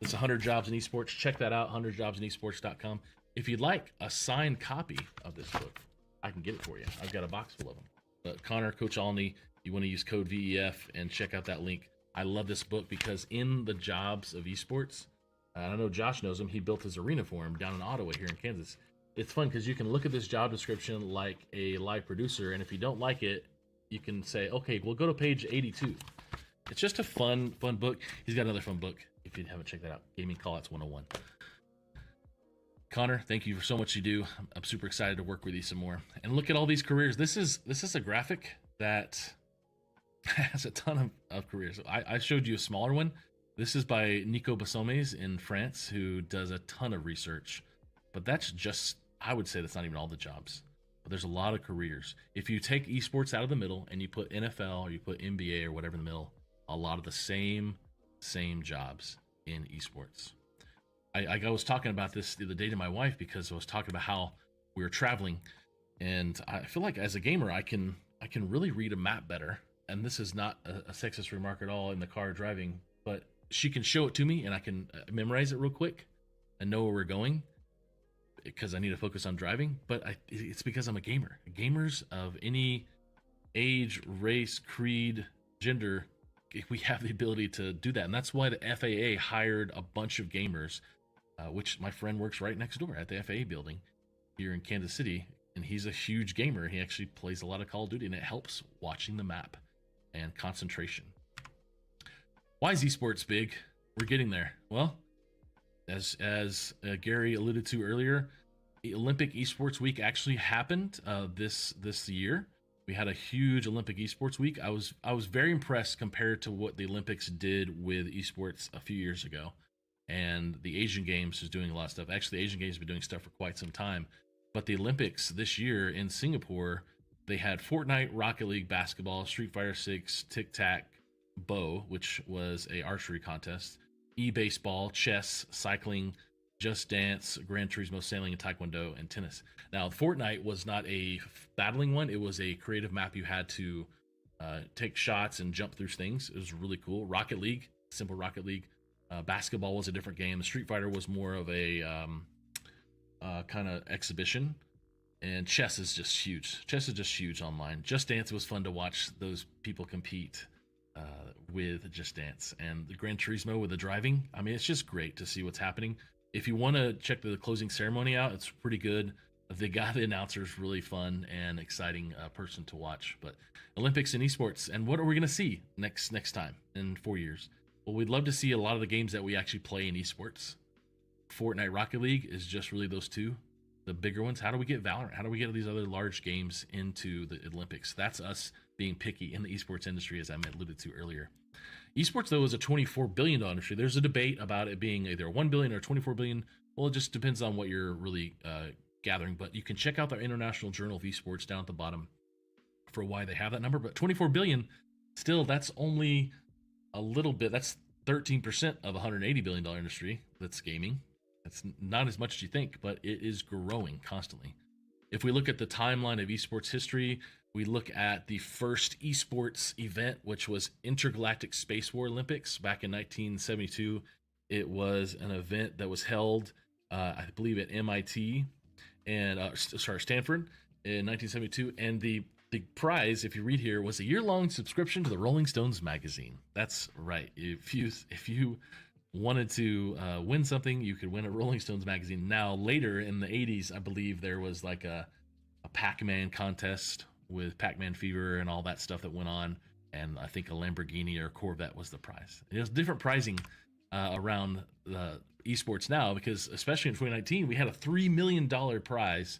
this 100 Jobs in Esports. Check that out, 100jobsinesports.com. If you'd like a signed copy of this book, I can get it for you. I've got a box full of them. But Connor, Coach Alney, you want to use code VEF and check out that link. I love this book because in the jobs of esports, I know Josh knows him. He built his arena for him down in Ottawa here in Kansas. It's fun because you can look at this job description like a live producer, and if you don't like it, you can say, okay, we'll go to page 82. It's just a fun book. He's got another fun book if you haven't checked that out, Gaming Callouts 101. Connor, thank you for so much you do. I'm super excited to work with you some more. And look at all these careers. This is a graphic that has a ton of careers. I showed you a smaller one. This is by Nico Bassomes in France, who does a ton of research. But that's just, I would say that's not even all the jobs. But there's a lot of careers. If you take esports out of the middle and you put NFL or you put NBA or whatever in the middle, a lot of the same jobs in esports. I was talking about this the other day to my wife because I was talking about how we were traveling, and I feel like as a gamer I can really read a map better. And this is not a sexist remark at all in the car driving, but she can show it to me and I can memorize it real quick and know where we're going because I need to focus on driving. But it's because I'm a gamer. Gamers of any age, race, creed, gender, we have the ability to do that. And that's why the FAA hired a bunch of gamers, which my friend works right next door at the FAA building here in Kansas City. And he's a huge gamer. He actually plays a lot of Call of Duty, and it helps watching the map and concentration. Why is esports big? We're getting there. Well, as Gary alluded to earlier, the Olympic Esports Week actually happened this year. We had a huge Olympic Esports Week. I was very impressed compared to what the Olympics did with esports a few years ago. And the Asian Games is doing a lot of stuff. Actually, the Asian Games have been doing stuff for quite some time. But the Olympics this year in Singapore, they had Fortnite, Rocket League, basketball, Street Fighter 6, Tic Tac, Bow, which was a archery contest, e-baseball, chess, cycling, Just Dance, Gran Turismo, sailing, and taekwondo, and tennis. Now, Fortnite was not a battling one. It was a creative map. You had to take shots and jump through things. It was really cool. Rocket League, simple Rocket League. Basketball was a different game. Street Fighter was more of a kind of exhibition. And chess is just huge. Chess is just huge online. Just Dance was fun to watch those people compete with Just Dance. And the Gran Turismo with the driving. I mean, it's just great to see what's happening. If you want to check the closing ceremony out, it's pretty good. The guy, the announcer, is really fun and exciting person to watch. But Olympics and esports, and what are we going to see next time in 4 years? Well, we'd love to see a lot of the games that we actually play in esports. Fortnite, Rocket League is just really those two, the bigger ones. How do we get Valorant? How do we get these other large games into the Olympics? That's us being picky in the esports industry, as I alluded to earlier. Esports, though, is a $24 billion industry. There's a debate about it being either $1 billion or $24 billion. Well, it just depends on what you're really gathering. But you can check out their International Journal of Esports down at the bottom for why they have that number. But $24 billion, still, that's only a little bit. That's 13% of a $180 billion industry that's gaming. It's not as much as you think, but it is growing constantly. If we look at the timeline of esports history, we look at the first esports event, which was Intergalactic Space War Olympics back in 1972. It was an event that was held, I believe, at MIT and Stanford in 1972. And the prize, if you read here, was a year-long subscription to the Rolling Stones magazine. That's right. If you wanted to win something, you could win a Rolling Stones magazine. Now, later in the 80s, I believe there was like a Pac-Man contest with Pac-Man Fever and all that stuff that went on. And I think a Lamborghini or a Corvette was the prize. There's different pricing around the esports now, because especially in 2019, we had a $3 million prize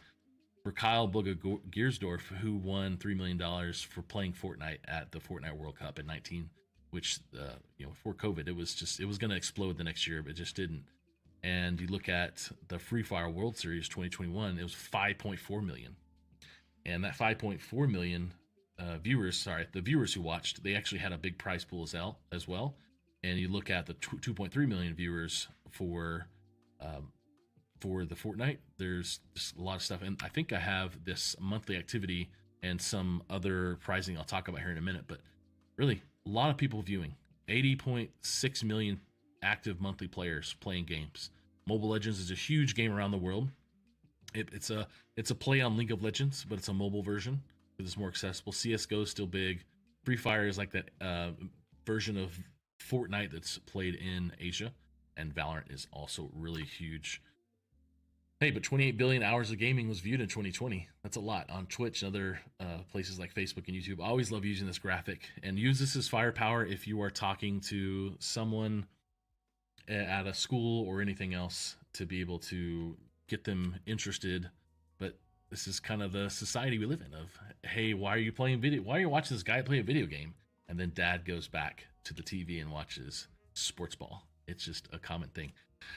for Kyle Bugga Giersdorf, who won $3 million for playing Fortnite at the Fortnite World Cup in 19, which, before COVID, it was going to explode the next year, but it just didn't. And you look at the Free Fire World Series 2021, it was 5.4 million. And that 5.4 million the viewers who watched, they actually had a big prize pool as well. And you look at the 2.3 million viewers for the Fortnite, there's just a lot of stuff. And I think I have this monthly activity and some other pricing I'll talk about here in a minute, but really a lot of people viewing. 80.6 million active monthly players playing games. Mobile Legends is a huge game around the world. It's a play on League of Legends, but it's a mobile version because it's more accessible. CSGO is still big. Free Fire is like that version of Fortnite that's played in Asia, and Valorant is also really huge. Hey, but 28 billion hours of gaming was viewed in 2020. That's a lot on Twitch and other places like Facebook and YouTube. I always love using this graphic, and use this as firepower if you are talking to someone at a school or anything else to be able to get them interested. But this is kind of the society we live in of, hey, why are you playing video? Why are you watching this guy play a video game? And then dad goes back to the TV and watches sports ball. It's just a common thing.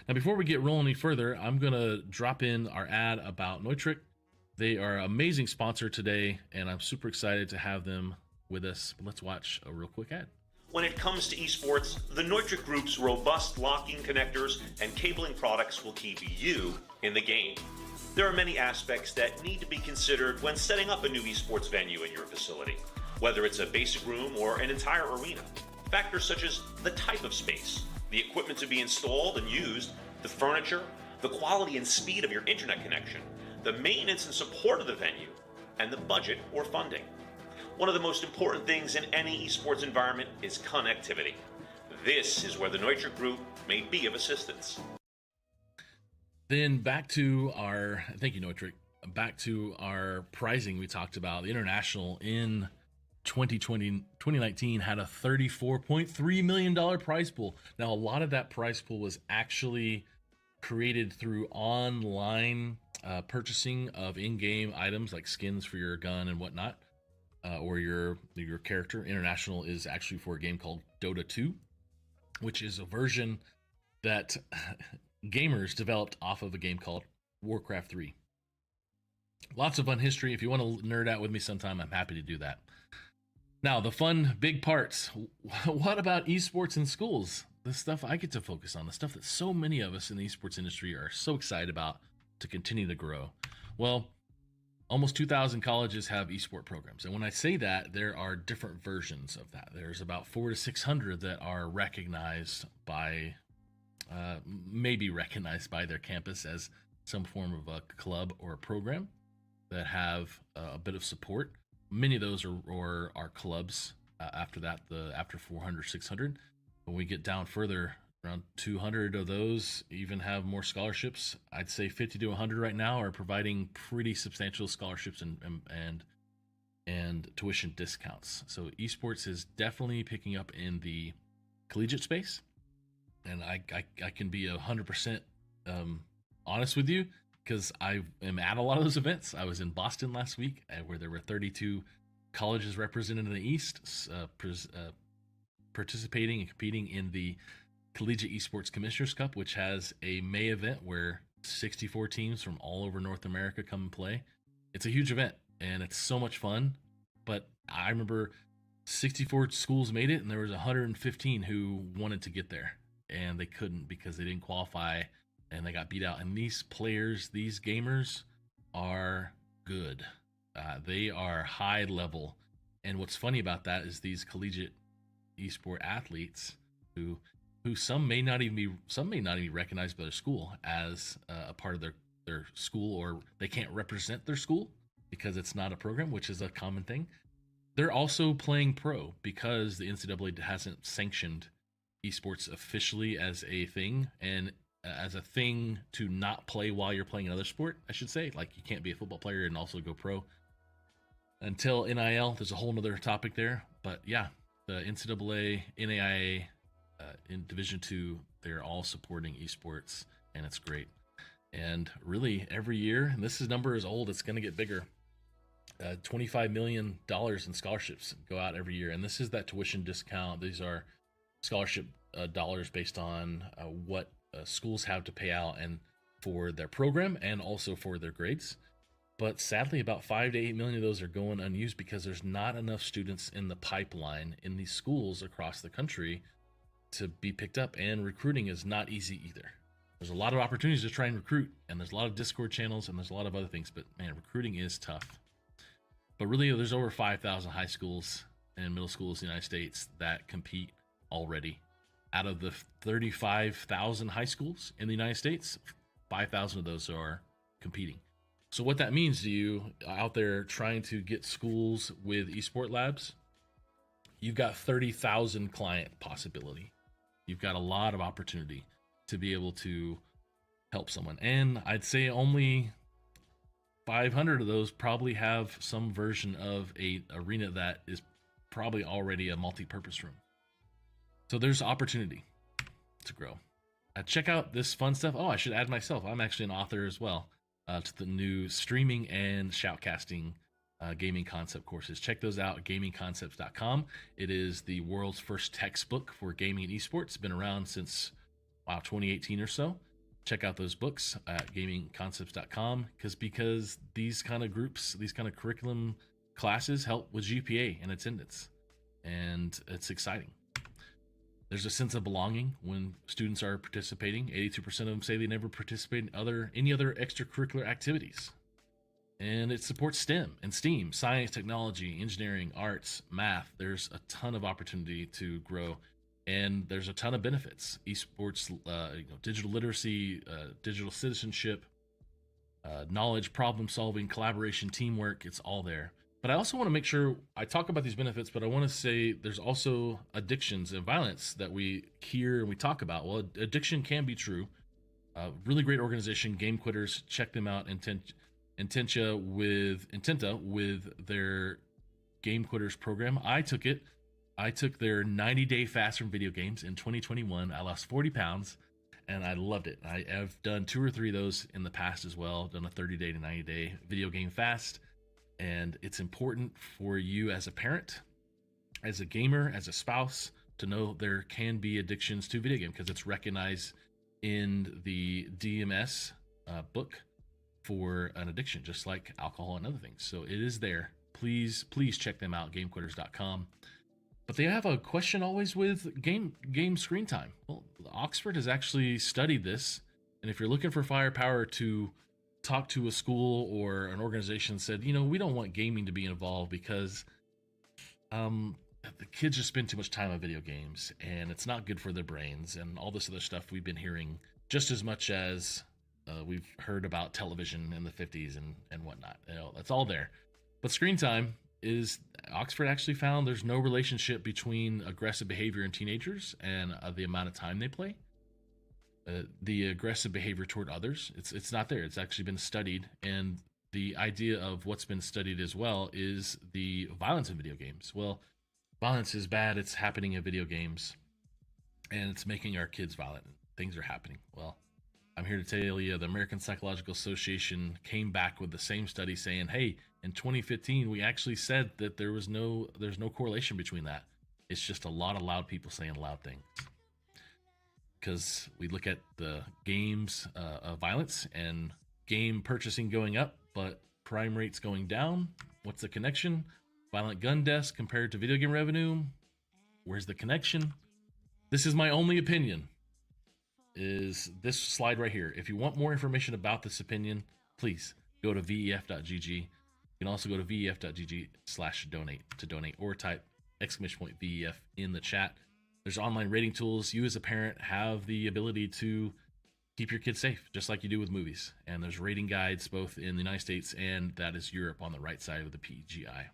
Now, before we get rolling any further, I'm going to drop in our ad about Neutrik. They are an amazing sponsor today, and I'm super excited to have them with us. But let's watch a real quick ad. When it comes to esports, the Neutrik Group's robust locking connectors and cabling products will keep you in the game. There are many aspects that need to be considered when setting up a new esports venue in your facility, whether it's a basic room or an entire arena. Factors such as the type of space, the equipment to be installed and used, the furniture, the quality and speed of your internet connection, the maintenance and support of the venue, and the budget or funding. One of the most important things in any esports environment is connectivity. This is where the Neutrik Group may be of assistance. Then back to our, thank you, Neutrik, back to our pricing we talked about. The International in 2019 had a $34.3 million prize pool. Now, a lot of that prize pool was actually created through online purchasing of in-game items like skins for your gun and whatnot, or your character. International is actually for a game called Dota 2, which is a version that gamers developed off of a game called Warcraft 3. Lots of fun history. If you want to nerd out with me sometime, I'm happy to do that. Now, the fun big parts. What about esports in schools? The stuff I get to focus on, the stuff that so many of us in the esports industry are so excited about to continue to grow. Well, almost 2,000 colleges have esport programs. And when I say that, there are different versions of that. There's about 400 to 600 that are recognized by, maybe recognized by their campus as some form of a club or a program that have a bit of support. Many of those are clubs. After that, after 400, 600. When we get down further, around 200 of those even have more scholarships. I'd say 50 to 100 right now are providing pretty substantial scholarships and tuition discounts. So esports is definitely picking up in the collegiate space. And I can be 100% honest with you, because I am at a lot of those events. I was in Boston last week where there were 32 colleges represented in the East participating and competing in the Collegiate Esports Commissioners Cup, which has a May event where 64 teams from all over North America come and play. It's a huge event and it's so much fun. But I remember 64 schools made it and there was 115 who wanted to get there and they couldn't because they didn't qualify and they got beat out. And these players, these gamers, are good. They are high level. And what's funny about that is these collegiate esport athletes who some may not even be recognized by their school as a part of their school, or they can't represent their school because it's not a program, which is a common thing. They're also playing pro because the NCAA hasn't sanctioned esports officially as a thing, and as a thing to not play while you're playing another sport, I should say. Like, you can't be a football player and also go pro until NIL. There's a whole nother topic there. But yeah, the NCAA, NAIA, in Division II, they're all supporting esports, and it's great. And really, every year, and this number is old, it's going to get bigger. $25 million in scholarships go out every year, and this is that tuition discount. These are scholarship dollars based on what schools have to pay out and for their program and also for their grades. But sadly, about 5 to 8 million of those are going unused because there's not enough students in the pipeline in these schools across the country to be picked up, and recruiting is not easy either. There's a lot of opportunities to try and recruit, and there's a lot of Discord channels, and there's a lot of other things, but man, recruiting is tough. But really, there's over 5,000 high schools and middle schools in the United States that compete already. Out of the 35,000 high schools in the United States, 5,000 of those are competing. So what that means to you out there trying to get schools with esport labs, you've got 30,000 client possibility. You've got a lot of opportunity to be able to help someone. And I'd say only 500 of those probably have some version of a arena that is probably already a multi-purpose room. So there's opportunity to grow. Check out this fun stuff. Oh, I should add myself. I'm actually an author as well to the new streaming and shoutcasting gaming concept courses. Check those out at gamingconcepts.com. It is the world's first textbook for gaming and esports. It's been around since 2018 or so. Check out those books at gamingconcepts.com because these kind of groups, these kind of curriculum classes help with GPA and attendance, and it's exciting. There's a sense of belonging when students are participating. 82% of them say they never participate in any other extracurricular activities. And it supports STEM and STEAM, science, technology, engineering, arts, math. There's a ton of opportunity to grow, and there's a ton of benefits. Esports, digital literacy, digital citizenship, knowledge, problem solving, collaboration, teamwork, it's all there. But I also want to make sure I talk about these benefits, but I want to say there's also addictions and violence that we hear and we talk about. Well, addiction can be true. Really great organization, Game Quitters. Check them out. Intenta with their Game Quitters program. I took it. I took their 90-day fast from video games in 2021. I lost 40 pounds, and I loved it. I have done 2 or 3 of those in the past as well. Done a 30-day to 90-day video game fast. And it's important for you as a parent, as a gamer, as a spouse, to know there can be addictions to video game because it's recognized in the DMS book for an addiction, just like alcohol and other things. So it is there. Please check them out, gamequitters.com. But they have a question always with game screen time. Well, Oxford has actually studied this, and if you're looking for firepower to talk to a school or an organization, said, we don't want gaming to be involved because the kids just spend too much time on video games and it's not good for their brains and all this other stuff we've been hearing just as much as we've heard about television in the 50s and whatnot. That's all there. But screen time is, Oxford actually found there's no relationship between aggressive behavior in teenagers and the amount of time they play. The aggressive behavior toward others, it's not there. It's actually been studied, and the idea of what's been studied as well is the violence in video games. Well, violence is bad. It's happening in video games, and it's making our kids violent. Things are happening. Well, I'm here to tell you the American Psychological Association came back with the same study saying, hey, in 2015, we actually said that there's no correlation between that. It's just a lot of loud people saying loud things. Because we look at the games of violence and game purchasing going up, but crime rates going down. What's the connection? Violent gun deaths compared to video game revenue. Where's the connection? This is my only opinion. is this slide right here. If you want more information about this opinion, please go to vef.gg. You can also go to vef.gg/donate to donate, or type !VEF in the chat. There's online rating tools. You as a parent have the ability to keep your kids safe, just like you do with movies. And there's rating guides both in the United States and that is Europe on the right side of the PGI.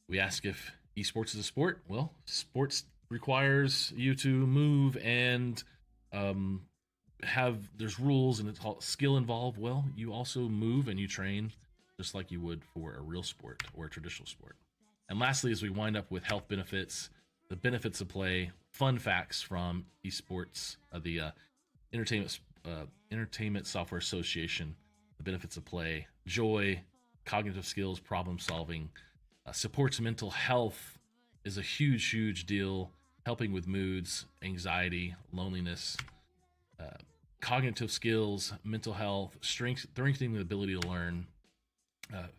We ask if esports is a sport. Well, sports requires you to move and there's rules and it's called skill involved. Well, you also move and you train just like you would for a real sport or a traditional sport. And lastly, as we wind up with health benefits, the benefits of play, fun facts from esports, the Entertainment Software Association, the benefits of play, joy, cognitive skills, problem solving, supports mental health is a huge deal, helping with moods, anxiety, loneliness, cognitive skills, mental health, strengthening the ability to learn,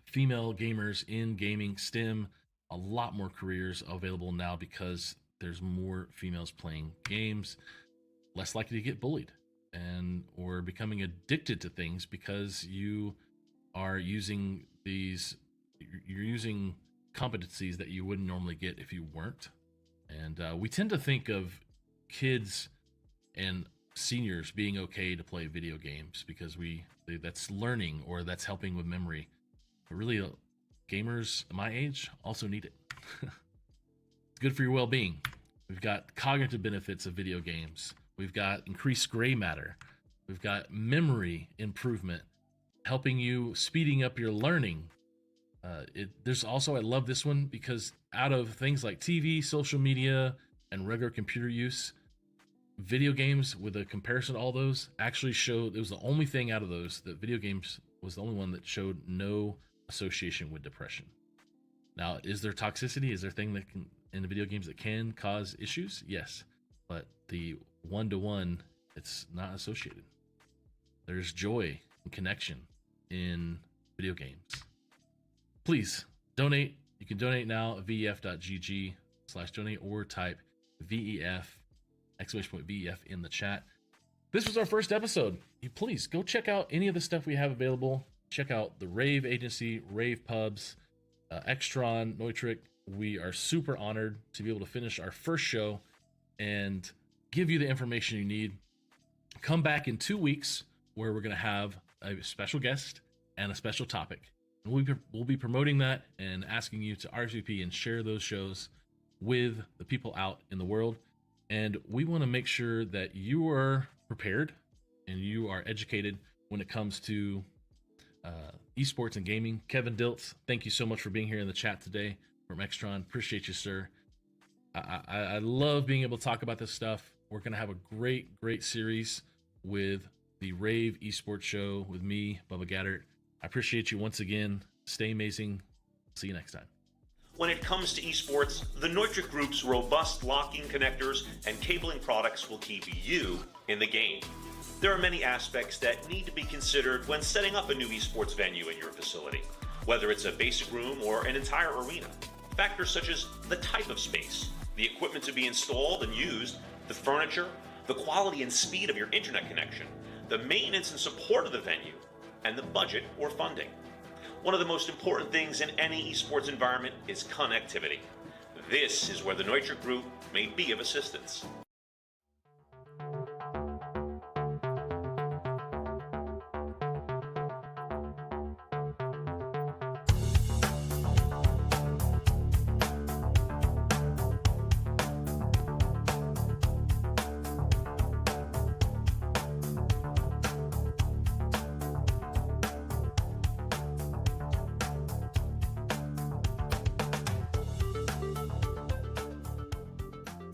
female gamers in gaming, STEM, a lot more careers available now because there's more females playing games, less likely to get bullied or becoming addicted to things because you are using you're using competencies that you wouldn't normally get if you weren't. And we tend to think of kids and seniors being okay to play video games because that's learning or that's helping with memory. But really, gamers my age also need it. It's good for your well-being. We've got cognitive benefits of video games. We've got increased gray matter. We've got memory improvement, helping you, speeding up your learning. There's also, I love this one because out of things like TV, social media, and regular computer use, video games, with a comparison to all those, actually showed, it was the only thing out of those that video games was the only one that showed no association with depression. Now, is there toxicity? Is there a thing that can, in the video games, that can cause issues? Yes, but the one-to-one, it's not associated. There's joy and connection in video games. Please donate. You can donate now at vef.gg/donate or type VEF !VEF in the chat. This was our first episode. Please go check out any of the stuff we have available. Check out the rAVe agency, rAVe pubs, Extron, Neutrik. We are super honored to be able to finish our first show and give you the information you need. Come back in 2 weeks where we're going to have a special guest and a special topic. And we'll be promoting that and asking you to RSVP and share those shows with the people out in the world. And we want to make sure that you are prepared and you are educated when it comes to esports and gaming. Kevin Diltz, thank you so much for being here in the chat today from Extron. Appreciate you, sir. I love being able to talk about this stuff. We're going to have a great series with the rAVe Esports show with me, Bubba Gaedeert. I appreciate you once again. Stay amazing. See you next time. When it comes to esports, the Neutrik Group's robust locking connectors and cabling products will keep you in the game. There are many aspects that need to be considered when setting up a new esports venue in your facility, whether it's a basic room or an entire arena. Factors such as the type of space, the equipment to be installed and used, the furniture, the quality and speed of your internet connection, the maintenance and support of the venue, and the budget or funding. One of the most important things in any esports environment is connectivity. This is where the Neutrik Group may be of assistance.